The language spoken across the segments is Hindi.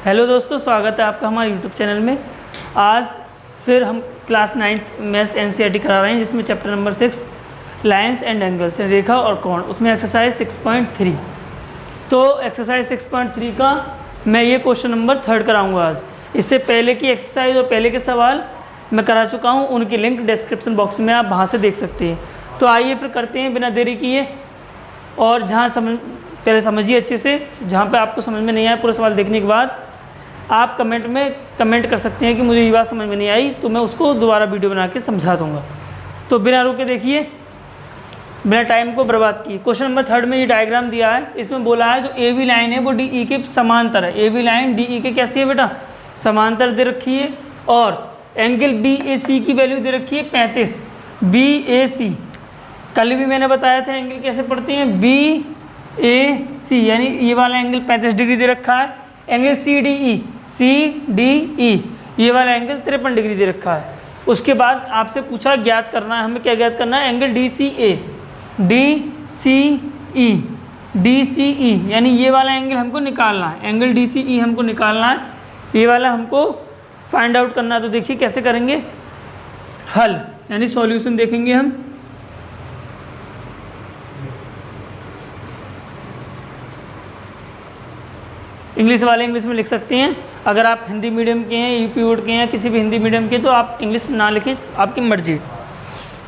हेलो दोस्तों, स्वागत है आपका हमारे यूट्यूब चैनल में। आज फिर हम क्लास 9th मैथ्स एनसीईआरटी करा रहे हैं, जिसमें chapter number 6 lines and angles रेखा और कोण, उसमें एक्सरसाइज 6.3। तो एक्सरसाइज 6.3 का मैं ये क्वेश्चन नंबर 3 कराऊंगा आज। इससे पहले की एक्सरसाइज और पहले के सवाल मैं करा चुका हूँ, उनकी लिंक डिस्क्रिप्शन बॉक्स में आप वहाँ से देख सकते हैं। तो आइए फिर करते हैं बिना देरी किए, और जहाँ पहले समझिए अच्छे से। जहाँ पे आपको समझ में नहीं आया, पूरा सवाल देखने के बाद आप कमेंट में कमेंट कर सकते हैं कि मुझे ये बात समझ में नहीं आई, तो मैं उसको दोबारा वीडियो बना के समझा दूंगा। तो बिना रुके देखिए, बिना टाइम को बर्बाद किए। क्वेश्चन नंबर 3 में ये डायग्राम दिया है। इसमें बोला है जो ए बी लाइन है वो डी ई के समांतर है। A B line D E के कैसी है बेटा? समांतर दे रखी है। और एंगल बी ए सी की वैल्यू दे रखी है 35। बी ए सी कल भी मैंने बताया था एंगल कैसे पढ़ते हैं। बी ए सी यानी ये वाला एंगल 35 डिग्री दे रखा है। एंगल सी डी ई ये वाला एंगल 53 डिग्री दे रखा है। उसके बाद आपसे पूछा ज्ञात करना है, हमें क्या ज्ञात करना है? एंगल डी सी ई यानी ये वाला एंगल हमको निकालना है। एंगल डी सी ई हमको निकालना है, ये वाला हमको फाइंड आउट करना है। तो देखिए कैसे करेंगे, हल यानी सॉल्यूशन देखेंगे हम। इंग्लिश वाले इंग्लिश में लिख सकते हैं। अगर आप हिंदी मीडियम के हैं, यूपी बोर्ड के हैं, किसी भी हिंदी मीडियम के, तो आप इंग्लिश ना लिखें, आपकी मर्जी।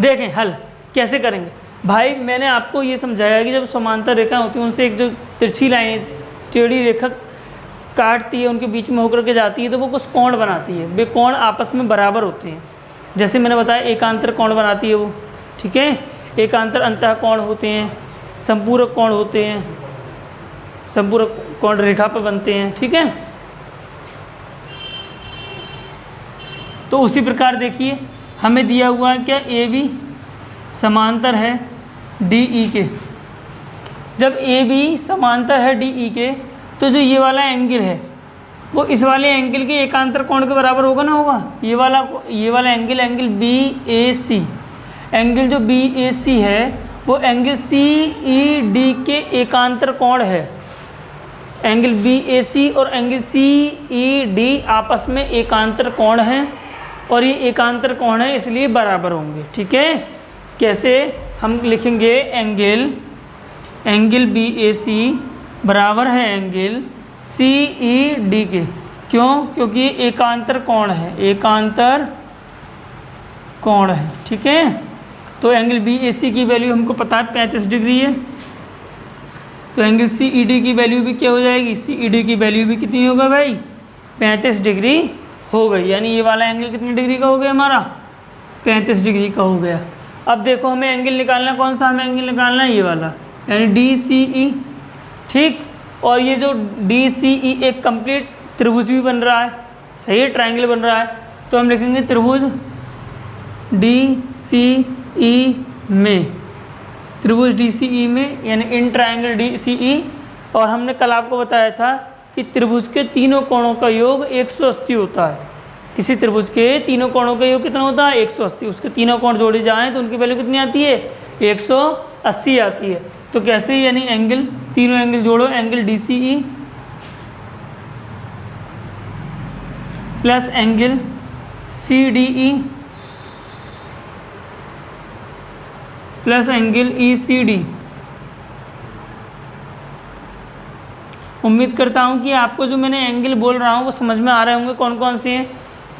देखें हल कैसे करेंगे। भाई मैंने आपको ये समझाया कि जब समांतर रेखा होती है, उनसे एक जो तिरछी लाइन टेढ़ी रेखा काटती है, उनके बीच में होकर के जाती है, तो वो कुछ कोण बनाती है। वे कोण आपस में बराबर होते हैं। जैसे मैंने बताया एकांतर कोण बनाती है वो, ठीक है। एकांतर अंतः कोण होते हैं, संपूरक कोण होते हैं, संपूरक कोण रेखा पर बनते हैं, ठीक है। तो उसी प्रकार देखिए हमें दिया हुआ है क्या, ए बी समांतर है डी ई के। जब ए बी समांतर है डी ई के, तो जो ये वाला एंगल है वो इस वाले एंगल के एकांतर कोण के बराबर होगा ना? होगा। ये वाला एंगल बी ए सी, एंगल जो बी ए सी है वो एंगल सी ई डी के एकांतर कोण है। एंगल बी ए सी और एंगल सी ई डी आपस में एकांतर कोण हैं, और ये एकांतर कोण है इसलिए बराबर होंगे, ठीक है। कैसे हम लिखेंगे? एंगल बी ए सी बराबर है एंगल सी ई डी के। क्यों? क्योंकि ये एकांतर कोण है, एकांतर कोण है, ठीक है। तो एंगल बी ए सी की वैल्यू हमको पता है 35 डिग्री है। तो एंगल सी ई डी की वैल्यू भी क्या हो जाएगी? सी ई डी की वैल्यू भी कितनी होगा भाई? 35 डिग्री हो गई। यानी ये वाला एंगल कितनी डिग्री का हो गया हमारा? 35 डिग्री का हो गया। अब देखो हमें एंगल निकालना, कौन सा हमें एंगल निकालना है? ये वाला, यानी डी सी ई, ठीक। और ये जो डी सी ई एक कंप्लीट त्रिभुज भी बन रहा है, सही है, ट्रायंगल बन रहा है। तो हम लिखेंगे त्रिभुज डी सी ई में, त्रिभुज डी सी ई में, यानी इन ट्रायंगल डी सी ई। और हमने कल आपको बताया था कि त्रिभुज के तीनों कोणों का योग 180 होता है। किसी त्रिभुज के तीनों कोणों का योग कितना होता है? 180। उसके तीनों कोण जोड़े जाएं तो उनकी वैल्यू कितनी आती है? 180 आती है। तो कैसे? यानी एंगल, तीनों एंगल जोड़ो, angle D C E plus angle C D E plus angle E C D. उम्मीद करता हूँ कि आपको जो मैंने एंगल बोल रहा हूँ वो समझ में आ रहे होंगे कौन कौन से हैं।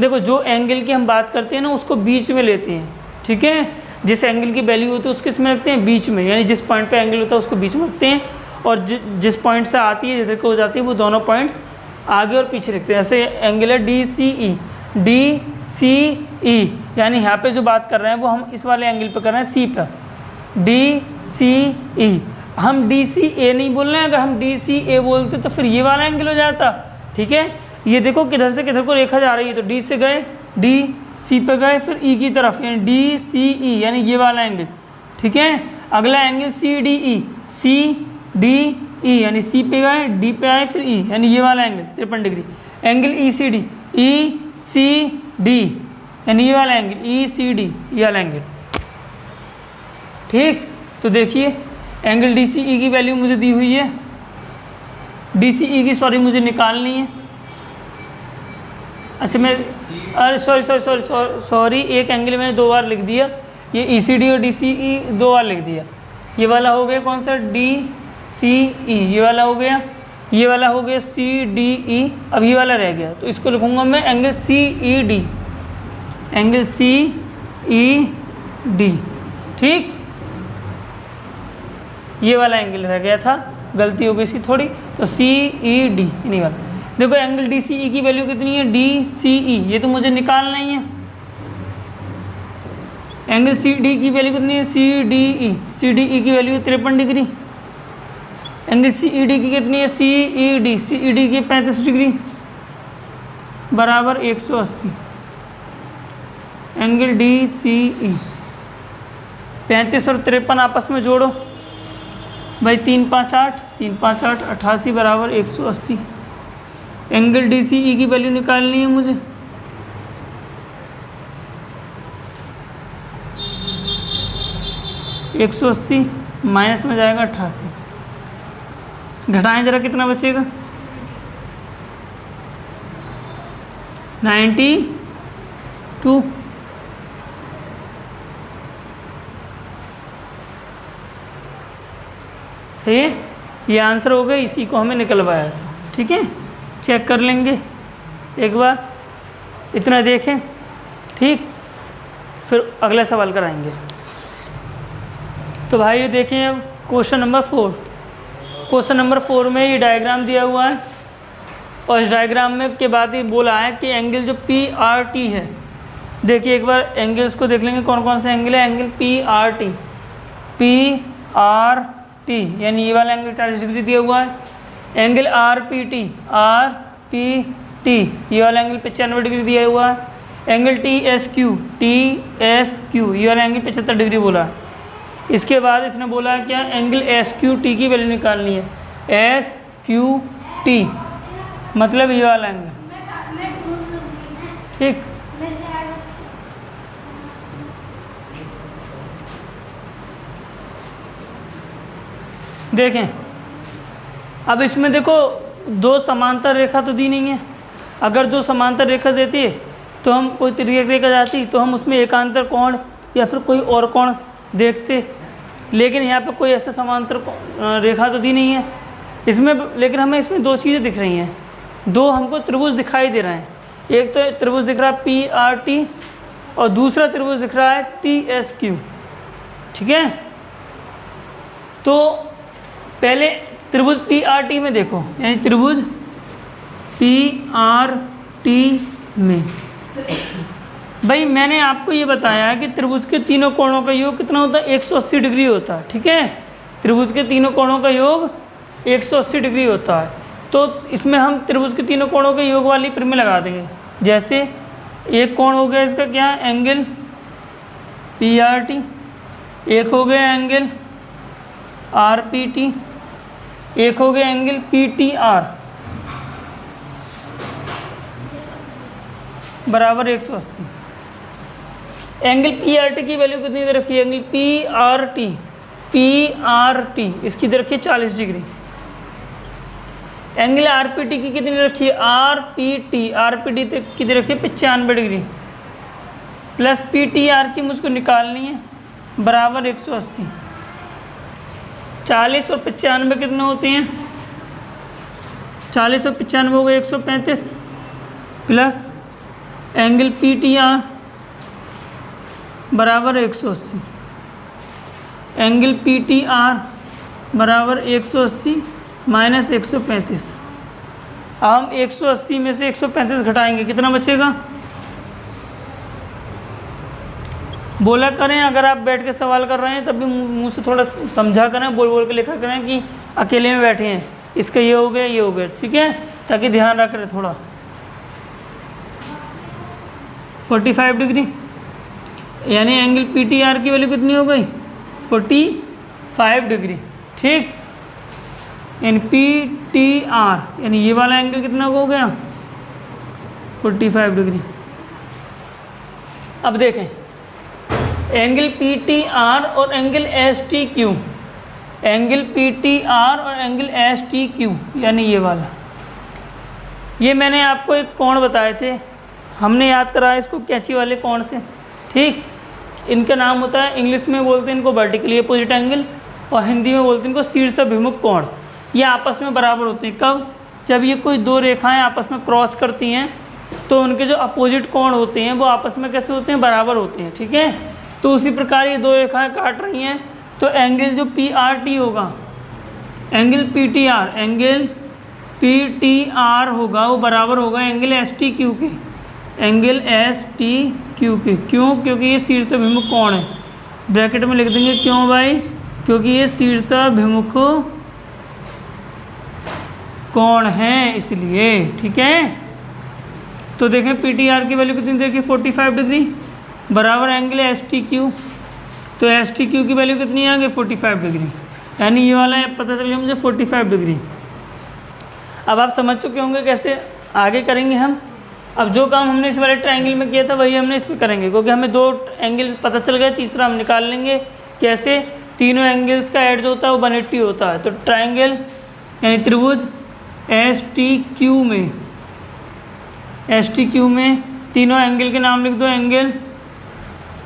देखो जो एंगल की हम बात करते हैं ना, उसको बीच में लेते हैं, ठीक है। जिस एंगल की वैल्यू होती है उसको इसमें रखते हैं बीच में, यानी जिस पॉइंट पे एंगल होता है उसको बीच में रखते हैं, और जिस पॉइंट से आती है, जिधर को हो जाती है, वो दोनों पॉइंट्स आगे और पीछे रखते हैं। ऐसे एंगल है डी सी ई, यानी यहाँ पे जो बात कर रहे हैं वो हम इस वाले एंगल पे कर रहे हैं, सी पर, डी सी ई। हम डी सी ए नहीं बोल रहे हैं। अगर हम डी सी ए बोलते तो फिर ये वाला एंगल हो जाता, ठीक है। ये देखो किधर से किधर को रेखा जा रही है, तो डी से गए, डी सी पे गए, फिर ई की तरफ, यानी डी सी ई, यानी ये वाला एंगल, ठीक है। अगला एंगल सी डी ई, यानी सी पे गए, डी पे आए, फिर ई, यानी ये वाला angle 53 degree. Angle E C D, यानी ये वाला एंगल ई सी डी, ये वाला एंगल, ठीक। तो देखिए एंगल डी सी ई की वैल्यू मुझे दी हुई है, डी सी ई की, सॉरी, मुझे निकालनी है। अच्छा मैं अरे सॉरी एक एंगल मैंने 2 बार लिख दिया, ये ECD और DCE 2 बार लिख दिया। ये वाला हो गया कौन सा, DCE, ये वाला हो गया, ये वाला हो गया CDE, अब ये वाला रह गया, तो इसको लिखूंगा मैं एंगल CED, एंगल CED, ठीक। ये वाला एंगल रह गया था, गलती हो गई थी थोड़ी, तो CED नहीं वाला। देखो एंगल DCE की वैल्यू कितनी है, DCE, ये तो मुझे निकालना ही है। एंगल CD की वैल्यू कितनी है, CDE की वैल्यू 53 डिग्री। एंगल CED की कितनी है, CED की 35 डिग्री बराबर 180। एंगल DCE 35 और 53 आपस में जोड़ो भाई, 3 5 8 88 बराबर 180। एंगल DCE की वैल्यू निकालनी है मुझे, (180) माइनस में जाएगा 88, घटाएं जरा कितना बचेगा, 92। सही है, ये आंसर हो गया, इसी को हमें निकलवाया था। ठीक है, चेक कर लेंगे एक बार, इतना देखें, ठीक, फिर अगला सवाल कराएंगे। तो भाई ये देखें अब क्वेश्चन नंबर 4। क्वेश्चन नंबर 4 में ये डायग्राम दिया हुआ है, और इस डायग्राम में के बाद ये बोला है कि एंगल जो PRT है, देखिए एक बार एंगल्स को देख लेंगे कौन कौन से एंगल है। एंगल PRT यानी ये वाला एंगल 40 डिग्री दिया हुआ है। एंगल RPT ये वाला एंगल 95 डिग्री दिया हुआ है। एंगल TSQ ये वाला एंगल 75 डिग्री बोला है। इसके बाद इसने बोला क्या, एंगल SQT की वैल्यू निकालनी है। SQT मतलब ये वाला एंगल, ठीक। देखें अब इसमें देखो 2 समांतर रेखा तो दी नहीं है। अगर 2 समांतर रेखा देती है तो हम कोई त्रिज्यीय रेखा जाती तो हम उसमें एकांतर कोण या फिर कोई और कोण देखते, लेकिन यहाँ पे कोई ऐसा समांतर रेखा तो दी नहीं है इसमें। लेकिन हमें इसमें 2 चीज़ें दिख रही हैं, 2 हमको त्रिभुज दिखाई दे रहे हैं। एक तो त्रिभुज दिख रहा है PRT और दूसरा त्रिभुज दिख रहा है TSQ, ठीक है। तो पहले त्रिभुज PRT में देखो, यानी त्रिभुज PRT में भाई मैंने आपको ये बताया है कि त्रिभुज के तीनों कोणों का योग कितना होता है, 180 डिग्री होता है, ठीक है। त्रिभुज के तीनों कोणों का योग 180 डिग्री होता है। तो इसमें हम त्रिभुज के तीनों कोणों के योग वाली परिमेय लगा देंगे। जैसे एक कोण हो गया इसका क्या, एंगल PRT, एक हो गया एंगल RPT, एक हो गया एंगल PTR बराबर 180। एंगल PRT की वैल्यू कितनी दे रखी है, एंगल PRT इसकी दे रखी है 40 डिग्री। एंगल RPT की कितनी दे रखी है, RPT की दे रखी है 95 डिग्री, प्लस PTR की मुझको निकालनी है बराबर 180। 40 और 95 कितने होते हैं, 40 और 95 हो गए 135, प्लस एंगल PTR बराबर 180। एंगल PTR बराबर 180 माइनस 135। हम 180 में से 135 घटाएंगे, कितना बचेगा, बोला करें। अगर आप बैठ के सवाल कर रहे हैं तब भी मुंह से थोड़ा समझा करें, बोल बोल के लिखा करें कि अकेले में बैठे हैं, इसका ये हो गया ये हो गया, ठीक है, ताकि ध्यान रख रहे थोड़ा। 45 डिग्री यानी एंगल PTR की वैल्यू कितनी हो गई, 45 डिग्री, ठीक। यानी PTR यानी ये वाला एंगल कितना हो गया, 45 डिग्री। अब देखें एंगल PTR और एंगल STQ, एंगल PTR और एंगल STQ यानी ये वाला, ये मैंने आपको एक कोण बताए थे हमने याद करा है इसको कैंची वाले कोण से, ठीक। इनका नाम होता है, इंग्लिश में बोलते हैं इनको वर्टिकली अपोजिट एंगल, और हिंदी में बोलते हैं इनको शीर्षाभिमुख कोण। ये आपस में बराबर होते हैं कब? जब ये कोई दो रेखाएं आपस में क्रॉस करती हैं तो उनके जो अपोजिट कोण होते हैं वो आपस में कैसे होते हैं? बराबर होते हैं, ठीक है। तो उसी प्रकार ये दो रेखाएं काट रही हैं तो एंगल जो PRT होगा, एंगल PTR होगा, वो बराबर होगा एंगल STQ के, एंगल STQ के। क्यों? क्योंकि ये शीर्षाभिमुख कोण है। ब्रैकेट में लिख देंगे क्यों भाई? क्योंकि ये शीर्षाभिमुख कोण है इसलिए, ठीक है। तो देखें PTR की वैल्यू कितनी देखिए 45 डिग्री बराबर एंगल STQ। तो STQ की वैल्यू कितनी आ गई 45 डिग्री, यानी ये वाला पता चल गया मुझे 45 डिग्री। अब आप समझ चुके होंगे कैसे आगे करेंगे हम। अब जो काम हमने इस वाले ट्रायंगल में किया था वही हमने इस पर करेंगे, क्योंकि हमें दो एंगल पता चल गए, तीसरा हम निकाल लेंगे। कैसे? तीनों एंगल्स का एड जो होता है वो 180 होता है। तो ट्रायंगल यानी त्रिभुज STQ में तीनों एंगल के नाम लिख दो।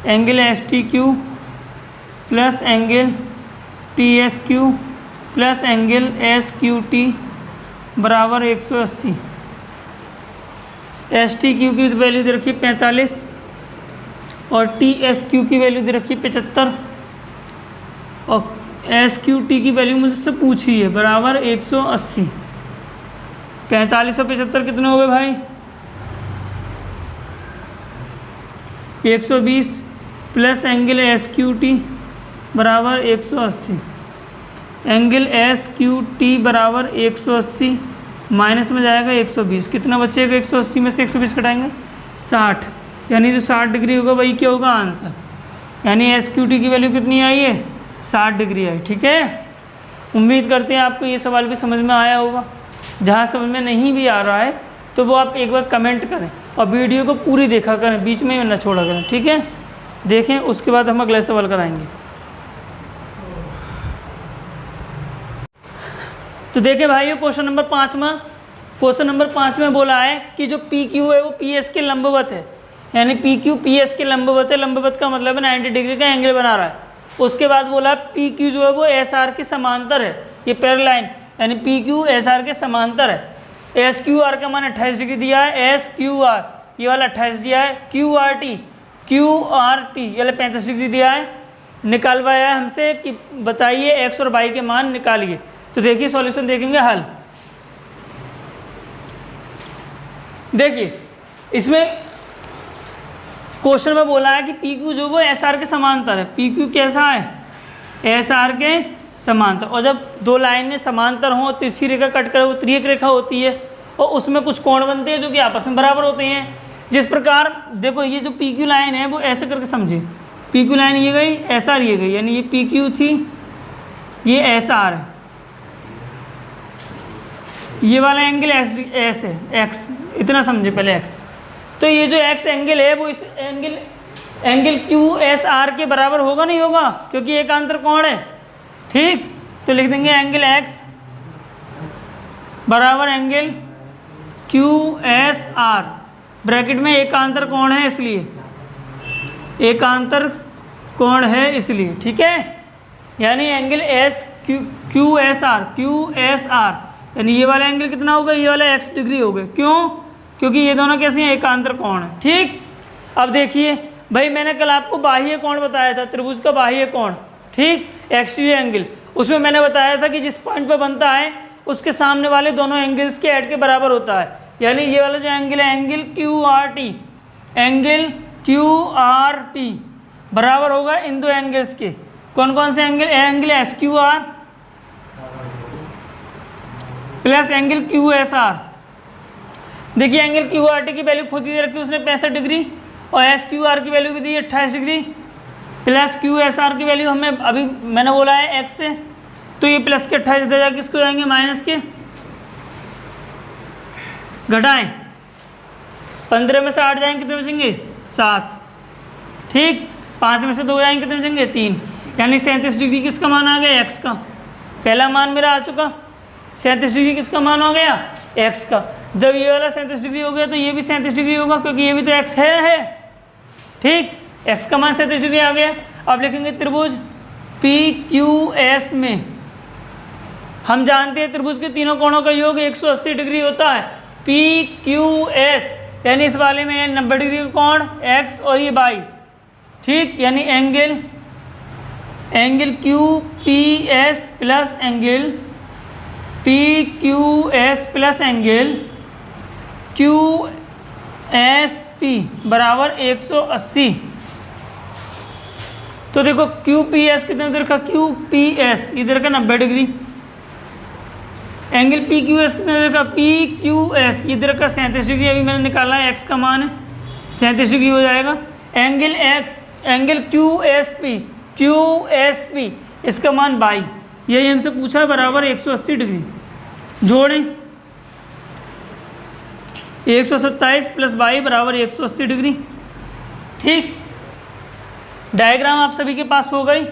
Angle STQ plus angle TSQ plus angle SQT बराबर 180। STQ की वैल्यू दे रखी 45 और TSQ की वैल्यू दे रखी 75 और SQT की वैल्यू मुझसे पूछी है बराबर 180। 45 और 75 कितने हो गए भाई? 120 प्लस एंगल SQT बराबर 180। एंगल SQT बराबर 180 माइनस में जाएगा 120। कितना बचेगा? 180 में से 120 घटाएंगे 60, यानी जो 60 डिग्री होगा वही क्या होगा? आंसर। यानी SQT की वैल्यू कितनी आई है? 60 डिग्री आई, ठीक है। उम्मीद करते हैं आपको ये सवाल भी समझ में आया होगा। जहाँ समझ में नहीं भी आ रहा है तो वो आप एक बार कमेंट करें और वीडियो को पूरी देखा करें, बीच में ना छोड़ा करें, ठीक है। देखें, उसके बाद हम अगला सवाल कराएंगे। तो देखें भाइयों, क्वेश्चन नंबर 5 में बोला है कि जो PQ है वो PS के लंबवत है, यानी PQ PS के लंबवत है। लंबवत का मतलब है 90 डिग्री का एंगल बना रहा है। उसके बाद बोला PQ जो है वो SR के समांतर है, ये पैरेलल, यानी PQ SR के समांतर है। SQR का मान 28 डिग्री दिया है, SQR ये वाला 28 दिया है, QRT ये वाला 35 डिग्री दिया है। निकालवाया है हमसे कि बताइए x और y के मान निकालिए। तो देखिए सॉल्यूशन देखेंगे, हल देखिए। इसमें क्वेश्चन में बोला है कि PQ जो वो SR के समांतर है। PQ कैसा है? SR के समांतर। और जब दो लाइनें समांतर हों, तिरछी रेखा कट कर वो त्रियक रेखा होती है और उसमें कुछ कोण बनते हैं जो कि आपस में बराबर होते हैं। जिस प्रकार देखो, ये जो PQ लाइन है वो ऐसे करके समझे, PQ लाइन ये गई, SR ये गई, यानी ये PQ थी, ये SR है, ये वाला एंगल S है, X, इतना समझे पहले X। तो ये जो X एंगल है वो इस एंगल QSR के बराबर होगा नहीं होगा, क्योंकि एकांतर कोण है, ठीक। तो लिख देंगे एंगल X बराबर एंगल QSR, ब्रैकेट में एकांतर कोण है इसलिए, एकांतर कोण है इसलिए, ठीक है। यानी एंगल QSR यानी ये वाला एंगल कितना होगा? ये वाला x डिग्री होगा। क्यों? क्योंकि ये दोनों कैसे हैं? एकांतर कोण है, ठीक। अब देखिए भाई, मैंने कल आपको बाह्य कोण बताया था, त्रिभुज का बाह्य कोण, ठीक, एक्सटीरियर एंगल। उसमें मैंने बताया था कि जिस पॉइंट पर बनता है उसके सामने वाले दोनों एंगल्स के ऐड के बराबर होता है। यानी ये वाला जो एंगल है, एंगल QRT बराबर होगा इन दो एंगल्स के। कौन कौन से angle? Angle SQR plus angle QSR। देखिए एंगल QRT की वैल्यू खुद ही दे रखी है उसने 65 डिग्री, और SQR की वैल्यू भी दी है 28 डिग्री, प्लस QSR की वैल्यू हमें अभी मैंने बोला है x से, तो ये प्लस के 28 दे जाके किसको जाएंगे? माइनस के। घटाएं, 15 में से 8 जाएंगे कितने बचेंगे? 7, ठीक। 5 में से 2 जाएंगे कितने बचेंगे? 3, यानी 37 डिग्री किसका मान आ गया? x का। पहला मान मेरा आ चुका। 37 डिग्री किसका मान हो गया? x का। जब ये वाला 37 डिग्री हो गया तो ये भी 37 डिग्री होगा, क्योंकि ये भी तो x है। ठीक, x का मान 37 डिग्री आ गया। अब लिखेंगे त्रिभुज PQS में, हम जानते हैं त्रिभुज के तीनों कोणों का योग 180 डिग्री होता है। PQS यानी इस वाले में 90 डिग्री का कोण x और ये y, ठीक, यानी angle QPS plus angle PQS plus angle QSP बराबर 180। तो देखो QPS कितने इधर का, QPS इधर का 90 डिग्री, एंगल PQS कितने इधर का, PQS इधर का 37 डिग्री, अभी मैंने निकाला है x का मान है 37 डिग्री हो जाएगा। एंगल QSP इसका मान y, यही हमसे पूछा है, बराबर 180 डिग्री। जोड़ें 127 प्लस y बराबर 180 डिग्री। ठीक, डायग्राम आप सभी के पास हो गई,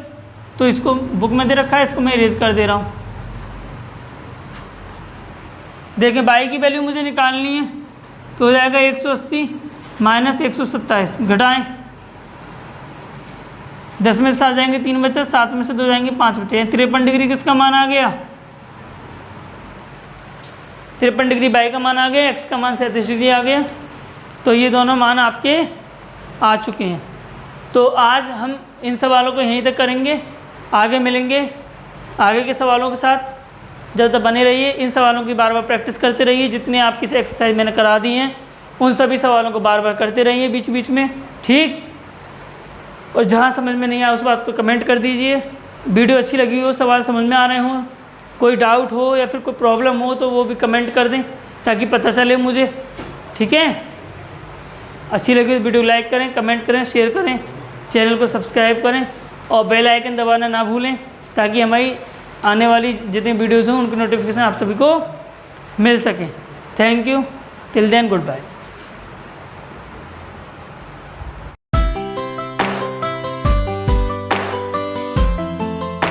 तो इसको बुक में दे रखा है, इसको मैं इरेज कर दे रहा हूँ। देखें y की वैल्यू मुझे निकालनी है, तो हो जाएगा 180 माइनस 127, घटाएं 10 में से 7 जाएंगे 3 बचा, 7 में से 2 जाएंगे 5 बचे। 53 डिग्री किसका मान आ गया, 53 डिग्री y का मान आ गया, x का मान 37 डिग्री आ गया। तो ये दोनों मान आपके आ चुके हैं। तो आज हम इन सवालों को यहीं तक करेंगे, आगे मिलेंगे आगे के सवालों के साथ। जब तक बने रहिए, इन सवालों की बार बार प्रैक्टिस करते रहिए। जितने आपकी एक्सरसाइज मैंने करा दी हैं उन सभी सवालों को बार बार करते रहिए बीच बीच में, ठीक। और जहाँ समझ में नहीं आया उस बात को कमेंट कर दीजिए। वीडियो अच्छी लगी हो, सवाल समझ में आ रहे हों, कोई डाउट हो या फिर कोई प्रॉब्लम हो तो वो भी कमेंट कर दें ताकि पता चले मुझे, ठीक है। अच्छी लगी तो वीडियो लाइक करें, कमेंट करें, शेयर करें, चैनल को सब्सक्राइब करें और बेल आइकन दबाना ना भूलें ताकि हमारी आने वाली जितनी वीडियोज़ हों उनकी नोटिफिकेशन आप सभी को मिल सकें। Thank you, till then good bye.